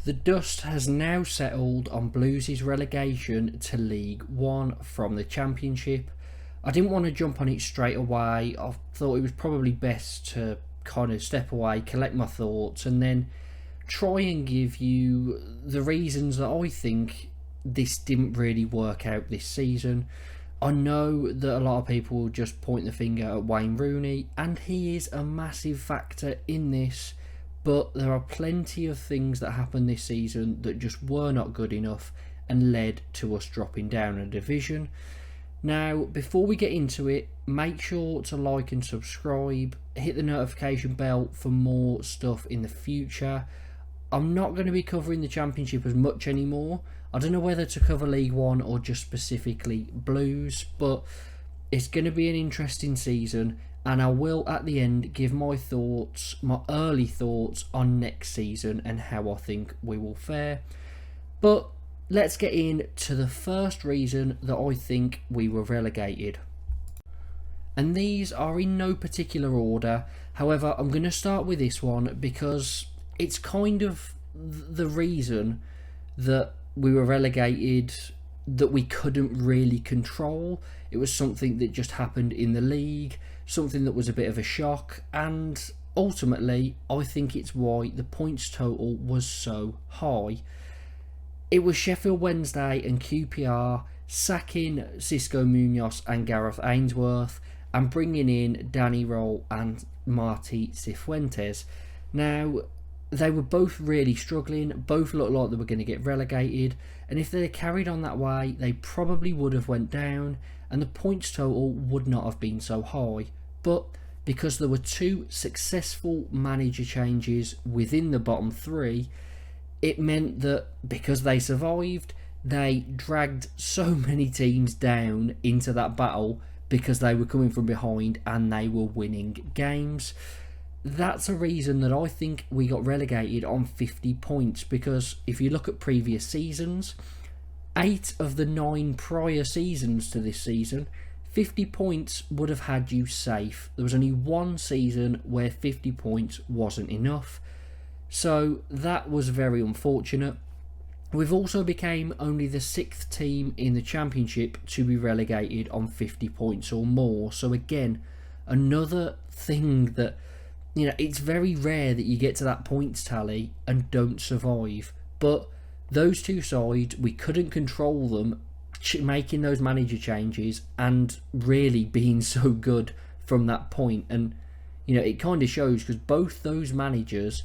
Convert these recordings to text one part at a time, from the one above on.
The dust has now settled on Blues' relegation to League One from the Championship. I didn't want to jump on it straight away. I thought it was probably best to kind of step away, collect my thoughts, and then try and give you the reasons that I think this didn't really work out this season. I know that a lot of people will just point the finger at Wayne Rooney, and he is a massive factor in this. But there are plenty of things that happened this season that just were not good enough and led to us dropping down a division. Now, before we get into it, make sure to like and subscribe, hit the notification bell for more stuff in the future. I'm not going to be covering the Championship as much anymore. I don't know whether to cover League One or just specifically Blues, but it's going to be an interesting season. And I will at the end give my thoughts, my early thoughts on next season and how I think we will fare. But let's get into the first reason that I think we were relegated. And these are in no particular order. However, I'm going to start with this one because it's kind of the reason that we were relegated that we couldn't really control. It was something that just happened in the league, something that was a bit of a shock, and ultimately I think it's why the points total was so high. It was Sheffield Wednesday and QPR sacking Xisco Munoz and Gareth Ainsworth and bringing in Danny Roll and Marty Cifuentes. Now, they were both really struggling, both looked like they were going to get relegated, and if they had carried on that way, they probably would have went down and the points total would not have been so high. But because there were two successful manager changes within the bottom three, it meant that because they survived, they dragged so many teams down into that battle because they were coming from behind and they were winning games. That's a reason that I think we got relegated on 50 points, because if you look at previous seasons, 8 of the 9 prior seasons to this season, 50 points would have had you safe. There was only one season where 50 points wasn't enough. So that was very unfortunate. We've also became only the 6th team in the Championship to be relegated on 50 points or more. So again, another thing that, you know, it's very rare that you get to that points tally and don't survive. But those two sides, we couldn't control them, making those manager changes and really being so good from that point. And, you know, it kind of shows because both those managers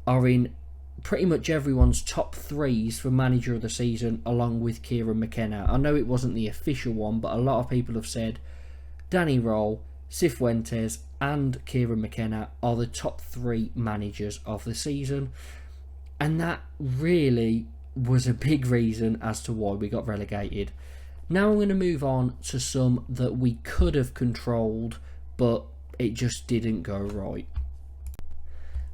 are in pretty much everyone's top 3s for manager of the season, along with Kieran McKenna. I know it wasn't the official one, but a lot of people have said Danny Roll, Cifuentes and Kieran McKenna are the top 3 managers of the season. And that really was a big reason as to why we got relegated. Now I'm going to move on to some that we could have controlled, but it just didn't go right.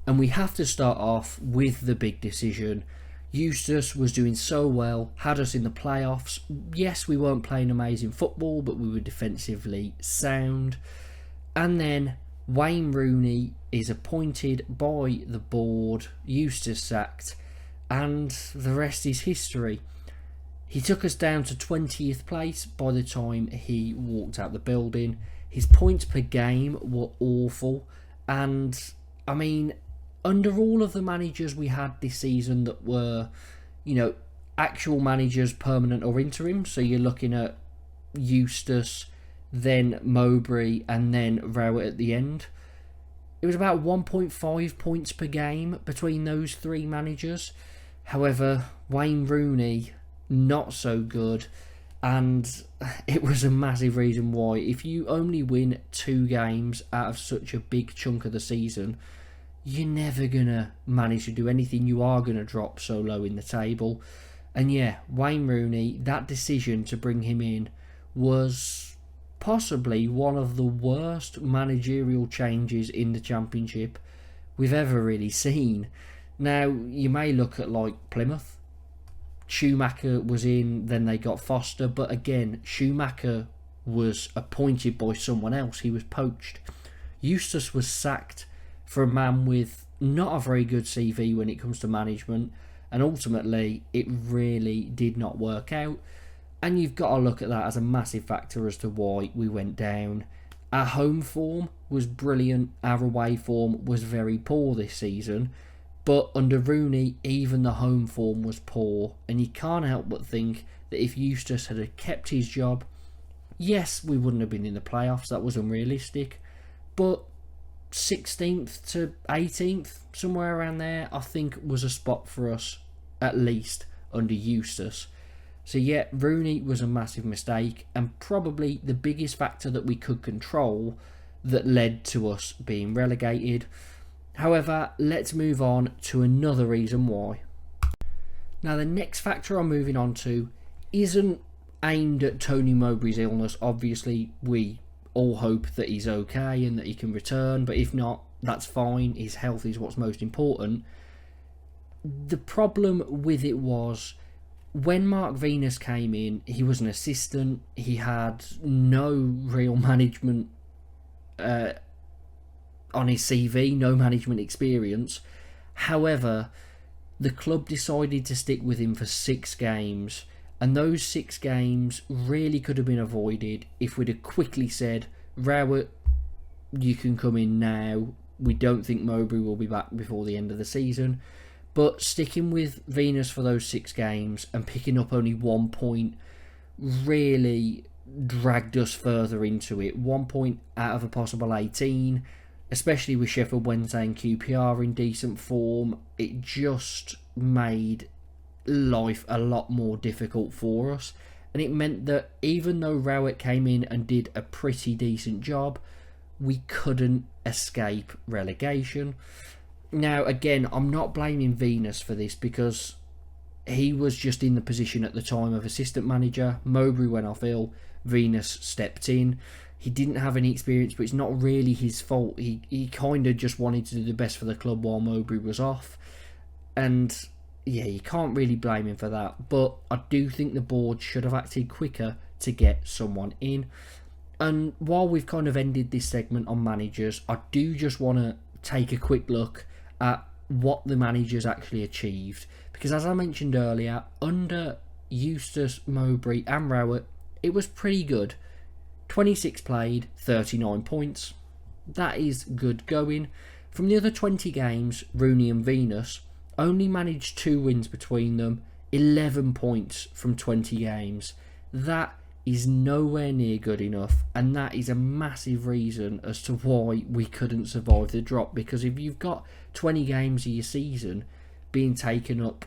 And we have to start off with the big decision. Eustace was doing so well, had us in the playoffs. Yes, we weren't playing amazing football, but we were defensively sound. And then Wayne Rooney is appointed by the board, Eustace sacked, and the rest is history. He took us down to 20th place by the time he walked out the building. His points per game were awful, and I mean, under all of the managers we had this season that were, you know, actual managers, permanent or interim, so you're looking at Eustace, then Mowbray, and then Rowett at the end, it was about 1.5 points per game between those 3 managers. However, Wayne Rooney, not so good, and it was a massive reason why. If you only win 2 games out of such a big chunk of the season, you're never going to manage to do anything. You are going to drop so low in the table. And yeah, Wayne Rooney, that decision to bring him in was possibly one of the worst managerial changes in the Championship we've ever really seen. Now, you may look at like Plymouth. Schumacher was in, then they got Foster, but again, Schumacher was appointed by someone else. He was poached. Eustace was sacked for a man with not a very good CV when it comes to management, and ultimately it really did not work out. And you've got to look at that as a massive factor as to why we went down. Our home form was brilliant, our away form was very poor this season, but under Rooney, even the home form was poor, and you can't help but think that if Eustace had kept his job, yes, we wouldn't have been in the playoffs, that was unrealistic, but 16th to 18th, somewhere around there, I think was a spot for us, at least, under Eustace. So yeah, Rooney was a massive mistake, and probably the biggest factor that we could control that led to us being relegated. However, let's move on to another reason why. Now, the next factor I'm moving on to isn't aimed at Tony Mowbray's illness. Obviously, we all hope that he's okay and that he can return, but if not, that's fine. His health is what's most important. The problem with it was, when Mark Venus came in, he was an assistant. He had no real management on his CV, no management experience. However, the club decided to stick with him for 6 games, and those 6 games really could have been avoided if we'd have quickly said, Rowett, you can come in now. We don't think Mowbray will be back before the end of the season. But sticking with Venus for those 6 games and picking up only 1 point really dragged us further into it. 1 point out of a possible 18, especially with Sheffield Wednesday and QPR in decent form. It just made life a lot more difficult for us. And it meant that even though Rowett came in and did a pretty decent job, we couldn't escape relegation. Now, again, I'm not blaming Venus for this because he was just in the position at the time of assistant manager. Mowbray went off ill. Venus stepped in. He didn't have any experience, but it's not really his fault. He kind of just wanted to do the best for the club while Mowbray was off. And yeah, you can't really blame him for that. But I do think the board should have acted quicker to get someone in. And while we've kind of ended this segment on managers, I do just want to take a quick look at what the managers actually achieved, because as I mentioned earlier, under Eustace, Mowbray and Rowett, it was pretty good. 26 played, 39 points. That is good going. From the other 20 games, Rooney and Venus only managed 2 wins between them, 11 points from 20 games. That is nowhere near good enough, and that is a massive reason as to why we couldn't survive the drop, because if you've got 20 games of your season being taken up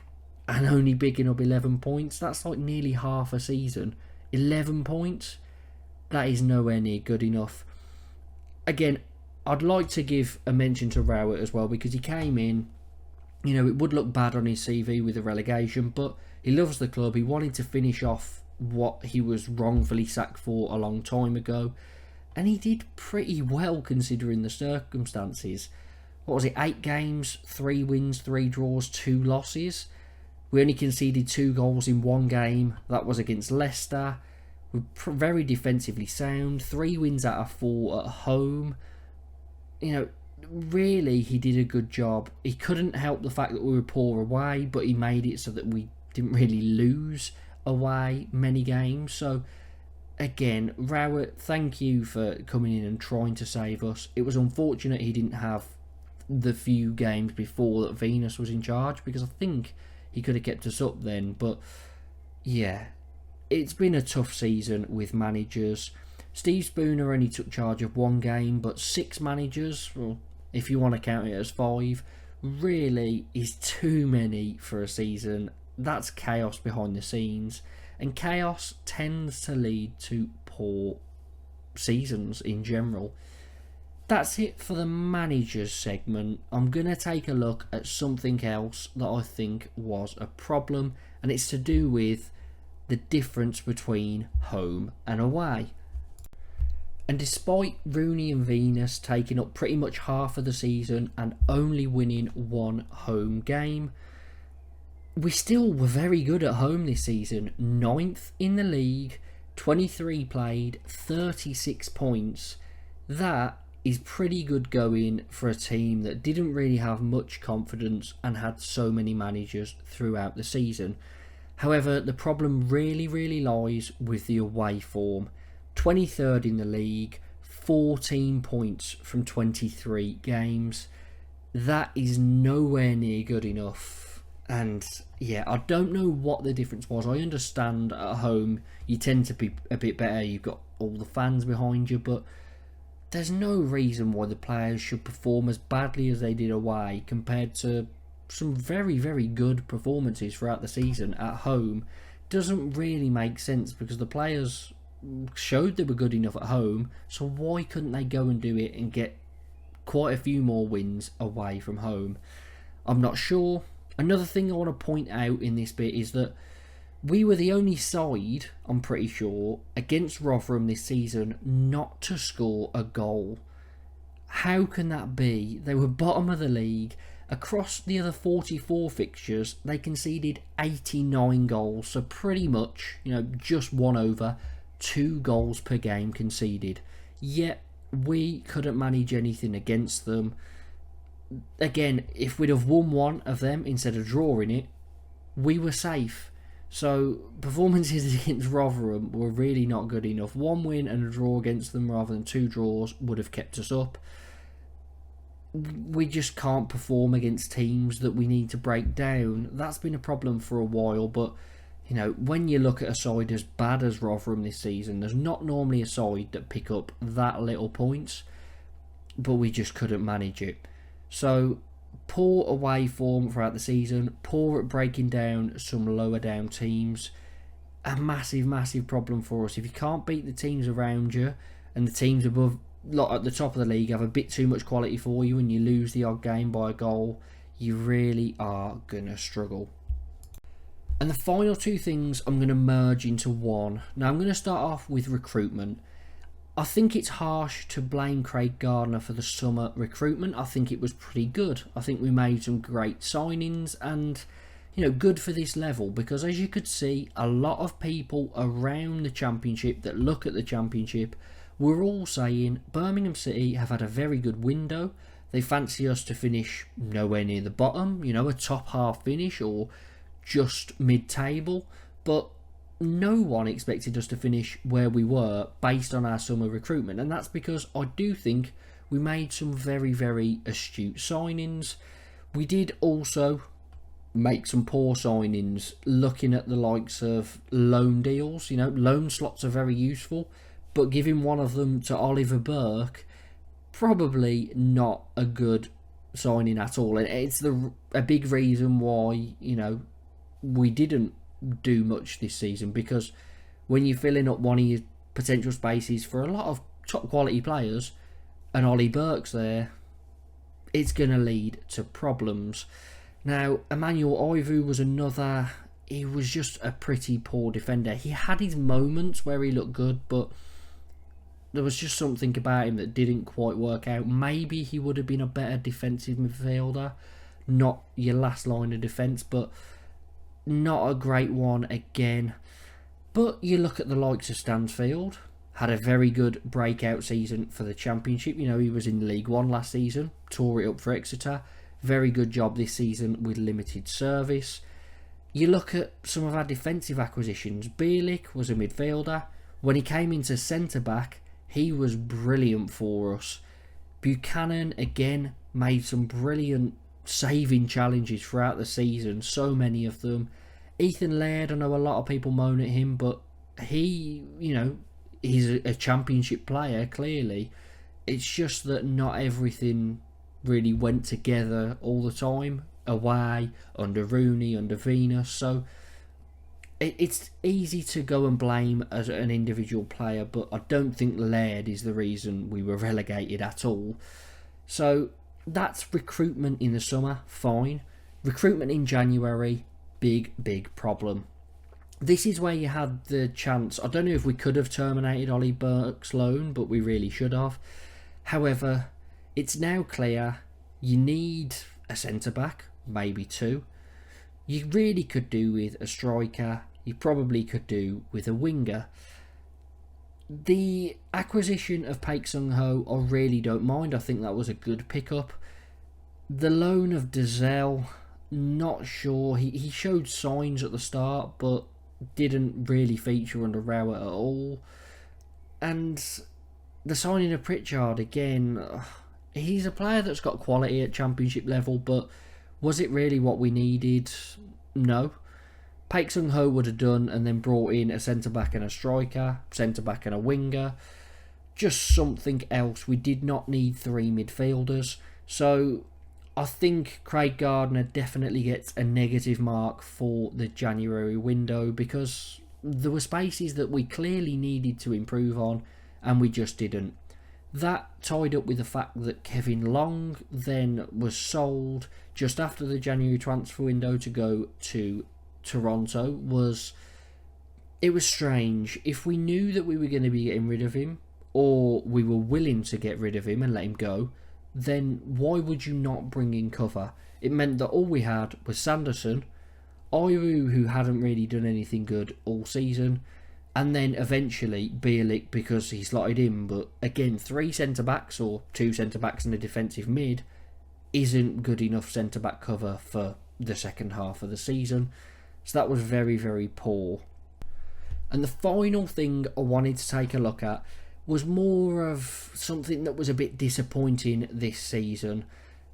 and only picking up 11 points, that's like nearly half a season. 11 points, that is nowhere near good enough. Again, I'd like to give a mention to Rowett as well, because he came in, you know, it would look bad on his CV with the relegation, but he loves the club. He wanted to finish off what he was wrongfully sacked for a long time ago, and he did pretty well considering the circumstances. What was it, 8 games, 3 wins, 3 draws, 2 losses. We only conceded 2 goals in 1 game. That was against Leicester. We're very defensively sound. 3 wins out of 4 at home. You know, really, he did a good job. He couldn't help the fact that we were poor away, but he made it so that we didn't really lose away many games. So again, Rowett, thank you for coming in and trying to save us. It was unfortunate he didn't have the few games before that Venus was in charge, because I think he could have kept us up then. But yeah, it's been a tough season with managers. Steve Spooner only took charge of 1 game, but 6 managers, well, if you want to count it as 5, really is too many for a season. That's chaos behind the scenes, and chaos tends to lead to poor seasons in general. That's it for the managers segment. I'm going to take a look at something else that I think was a problem, and it's to do with the difference between home and away. And despite Rooney and Venus taking up pretty much half of the season and only winning 1 home game, we still were very good at home this season. 9th in the league, 23 played, 36 points. That is pretty good going for a team that didn't really have much confidence and had so many managers throughout the season. However, the problem really lies with the away form. 23rd in the league, 14 points from 23 games. That is nowhere near good enough. And yeah, I don't know what the difference was. I understand at home you tend to be a bit better, you've got all the fans behind you, but there's no reason why the players should perform as badly as they did away compared to some very good performances throughout the season at home. Doesn't really make sense because the players showed they were good enough at home, so why couldn't they go and do it and get quite a few more wins away from home? I'm not sure. Another thing I want to point out in this bit is that we were the only side, I'm pretty sure, against Rotherham this season not to score a goal. How can that be? They were bottom of the league. Across the other 44 fixtures, they conceded 89 goals. So pretty much, just 1 over, 2 goals per game conceded. Yet, we couldn't manage anything against them. Again, if we'd have won one of them instead of drawing it, we were safe. So performances against Rotherham were really not good enough. 1 win and a draw against them rather than 2 draws would have kept us up. We just can't perform against teams that we need to break down. That's been a problem for a while, but when you look at a side as bad as Rotherham this season, there's not normally a side that pick up that little points, but we just couldn't manage it. So poor away form throughout the season, poor at breaking down some lower down teams. A massive problem for us. If you can't beat the teams around you and the teams above, at the top of the league, have a bit too much quality for you and you lose the odd game by a goal, you really are going to struggle. And the final 2 things I'm going to merge into one. Now I'm going to start off with recruitment. I think it's harsh to blame Craig Gardner for the summer recruitment. I think it was pretty good. I think we made some great signings and, good for this level, because as you could see, a lot of people around the Championship that look at the Championship were all saying Birmingham City have had a very good window. They fancy us to finish nowhere near the bottom, a top half finish or just mid-table, but no one expected us to finish where we were based on our summer recruitment, and that's because I do think we made some very astute signings. We did also make some poor signings looking at the likes of loan deals. Loan slots are very useful, but giving one of them to Oliver Burke, probably not a good signing at all, and it's a big reason why we didn't do much this season, because when you're filling up one of your potential spaces for a lot of top quality players and Ollie Burke's there, it's going to lead to problems. Now, Emmanuel Ivu was another. He was just a pretty poor defender. He had his moments where he looked good, but there was just something about him that didn't quite work out. Maybe he would have been a better defensive midfielder, not your last line of defence, but not a great one again. But you look at the likes of Stansfield, had a very good breakout season for the Championship. He was in League One last season, tore it up for Exeter. Very good job this season with limited service. You look at some of our defensive acquisitions. Bielik was a midfielder. When he came into centre-back, he was brilliant for us. Buchanan, again, made some brilliant saving challenges throughout the season, so many of them. Ethan Laird, I know a lot of people moan at him, but he, he's a Championship player, clearly. It's just that not everything really went together all the time, away, under Rooney, under Venus, so it's easy to go and blame as an individual player, but I don't think Laird is the reason we were relegated at all. So that's recruitment in the summer, fine. Recruitment in January, big problem. This is where you had the chance. I don't know if we could have terminated Ollie Burke's loan, but we really should have. However, it's now clear you need a centre-back, maybe 2. You really could do with a striker. You probably could do with a winger. The acquisition of Paik Sung-ho, I really don't mind. I think that was a good pickup. The loan of Dazelle, not sure. He showed signs at the start, but didn't really feature under Rowett at all. And the signing of Pritchard, again, he's a player that's got quality at championship level, but was it really what we needed? No. Paik Sung-ho would have done, and then brought in a centre-back and a striker, centre-back and a winger. Just something else. We did not need 3 midfielders. So I think Craig Gardner definitely gets a negative mark for the January window, because there were spaces that we clearly needed to improve on, and we just didn't. That tied up with the fact that Kevin Long then was sold just after the January transfer window to go to Toronto. It was strange. If we knew that we were going to be getting rid of him, or we were willing to get rid of him and let him go, then why would you not bring in cover? It meant that all we had was Sanderson, Iru, who hadn't really done anything good all season, and then eventually Bielik, because he slotted in. But again, 3 centre-backs or 2 centre-backs and a defensive mid isn't good enough centre-back cover for the second half of the season. So that was very, very poor. And the final thing I wanted to take a look at was more of something that was a bit disappointing this season.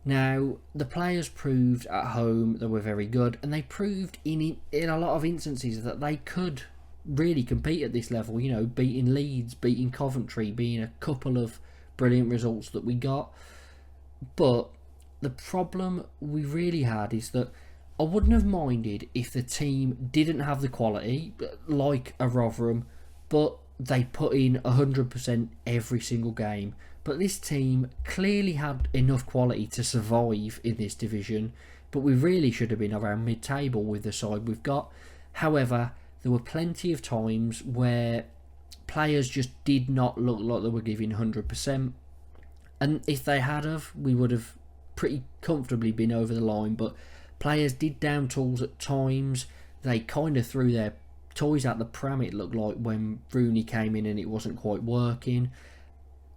Now, the players proved at home they were very good, and they proved in a lot of instances that they could really compete at this level. You know, beating Leeds, beating Coventry, being a couple of brilliant results that we got. But the problem we really had is that I wouldn't have minded if the team didn't have the quality, like a Rotherham, but they put in 100% every single game. But this team clearly had enough quality to survive in this division, but we really should have been around mid-table with the side we've got. However, there were plenty of times where players just did not look like they were giving 100%. And if they had have, we would have pretty comfortably been over the line. But players did down tools at times. They kind of threw their toys out the pram, it looked like, when Rooney came in and it wasn't quite working.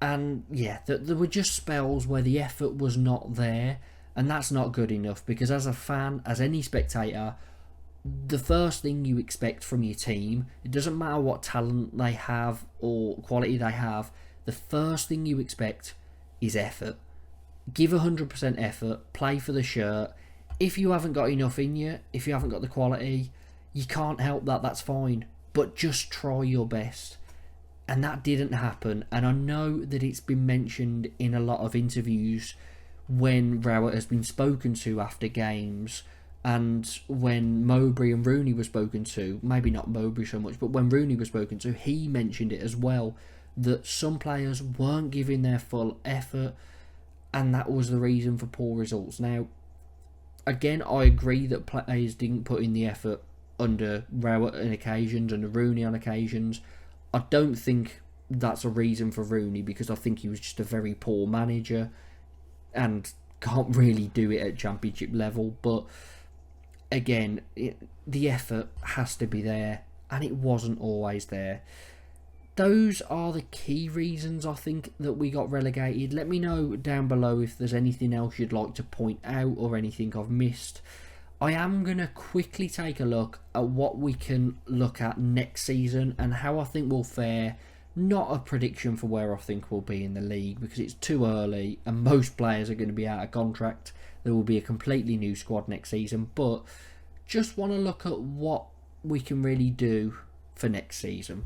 And yeah, there were just spells where the effort was not there, and that's not good enough, because as a fan, as any spectator, the first thing you expect from your team, it doesn't matter what talent they have or quality they have, the first thing you expect is effort. Give 100% effort, play for the shirt. If you haven't got enough in you, if you haven't got the quality, you can't help that, that's fine. But just try your best. And that didn't happen. And I know that it's been mentioned in a lot of interviews when Rowett has been spoken to after games, and when Mowbray and Rooney were spoken to, maybe not Mowbray so much, but when Rooney was spoken to, he mentioned it as well, that some players weren't giving their full effort, and that was the reason for poor results. Now, again, I agree that players didn't put in the effort under Rowett on occasions, under Rooney on occasions. I don't think that's a reason for Rooney, because I think he was just a very poor manager and can't really do it at championship level. But again, the effort has to be there, and it wasn't always there. Those are the key reasons I think that we got relegated. Let me know down below if there's anything else you'd like to point out or anything I've missed. I am going to quickly take a look at what we can look at next season and how I think we'll fare. Not a prediction for where I think we'll be in the league, because it's too early and most players are going to be out of contract. There will be a completely new squad next season, but just want to look at what we can really do for next season.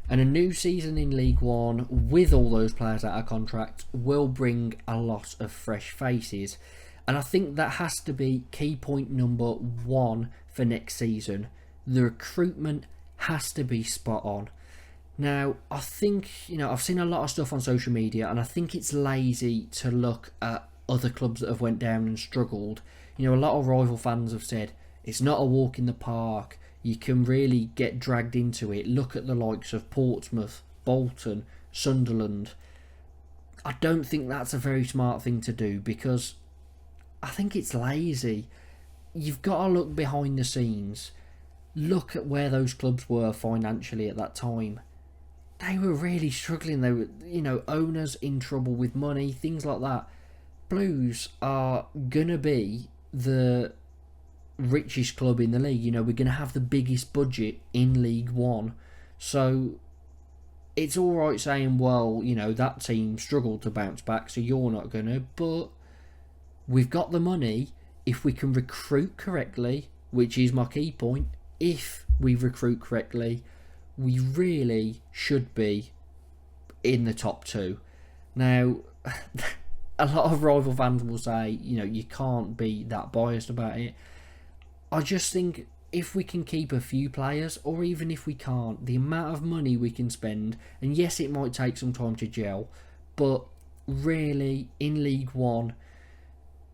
And a new season in League One with all those players out of contract will bring a lot of fresh faces. And I think that has to be key point number 1 for next season. The recruitment has to be spot on. Now, I think, I've seen a lot of stuff on social media, and I think it's lazy to look at other clubs that have went down and struggled. A lot of rival fans have said, it's not a walk in the park. You can really get dragged into it. Look at the likes of Portsmouth, Bolton, Sunderland. I don't think that's a very smart thing to do, because I think it's lazy. You've got to look behind the scenes. Look at where those clubs were financially at that time. they were really struggling. They were, owners in trouble with money, things like that. Blues are gonna be the richest club in the league. We're gonna have the biggest budget in League One, so it's all right saying, well, that team struggled to bounce back, so you're not gonna. But we've got the money if we can recruit correctly, which is my key point. If we recruit correctly, we really should be in the top two. Now, a lot of rival fans will say, you can't be that biased about it. I just think if we can keep a few players, or even if we can't, the amount of money we can spend, and yes, it might take some time to gel, but really, in League One,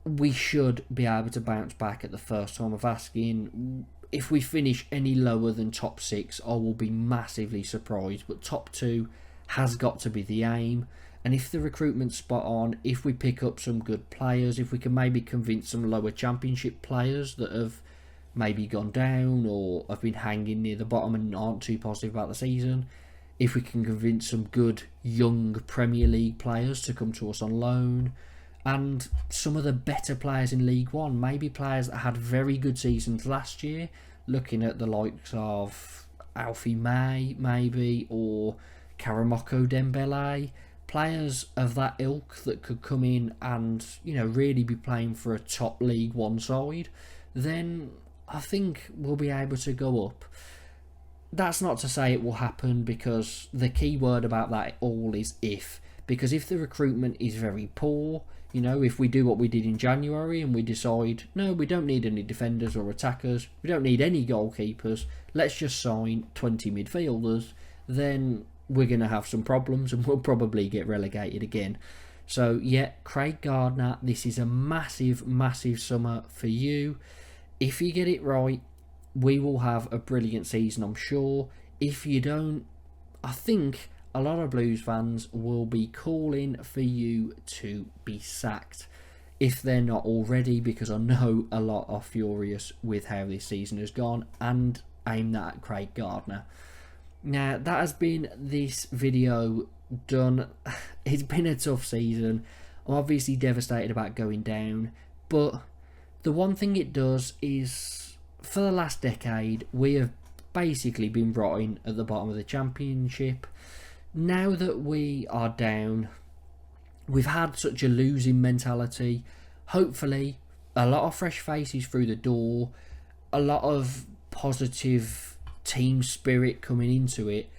we should be able to bounce back at the first time of asking. If we finish any lower than top 6, I will be massively surprised, but top 2 has got to be the aim. And if the recruitment's spot on, if we pick up some good players, if we can maybe convince some lower championship players that have maybe gone down or have been hanging near the bottom and aren't too positive about the season, if we can convince some good young Premier League players to come to us on loan, and some of the better players in League One, maybe players that had very good seasons last year, looking at the likes of Alfie May maybe, or Karamoko Dembele, players of that ilk that could come in and really be playing for a top League One side, then I think we'll be able to go up. That's not to say it will happen, because the key word about that all is if. Because if the recruitment is very poor, if we do what we did in January and we decide, no, we don't need any defenders or attackers, we don't need any goalkeepers, let's just sign 20 midfielders, then we're going to have some problems and we'll probably get relegated again. So yeah, Craig Gardner, this is a massive, massive summer for you. If you get it right, we will have a brilliant season, I'm sure. If you don't, I think a lot of Blues fans will be calling for you to be sacked, if they're not already, because I know a lot are furious with how this season has gone, and aim that at Craig Gardner. Now, that has been this video done. It's been a tough season. I'm obviously devastated about going down, but the one thing it does is, for the last decade, we have basically been rotting at the bottom of the Championship. Now that we are down, we've had such a losing mentality. Hopefully, a lot of fresh faces through the door, a lot of positive team spirit coming into it,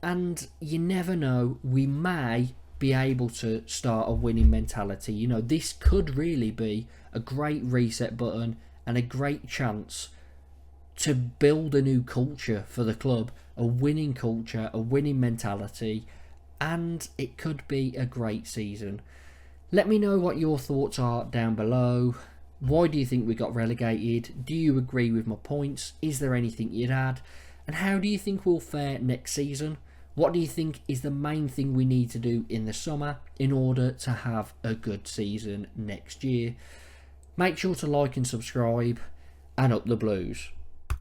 and you never know, we may be able to start a winning mentality. This could really be a great reset button and a great chance to build a new culture for the club, a winning culture, a winning mentality, and it could be a great season. Let me know what your thoughts are down below. Why do you think we got relegated? Do you agree with my points? Is there anything you'd add? And how do you think we'll fare next season? What do you think is the main thing we need to do in the summer in order to have a good season next year? Make sure to like and subscribe, and up the Blues.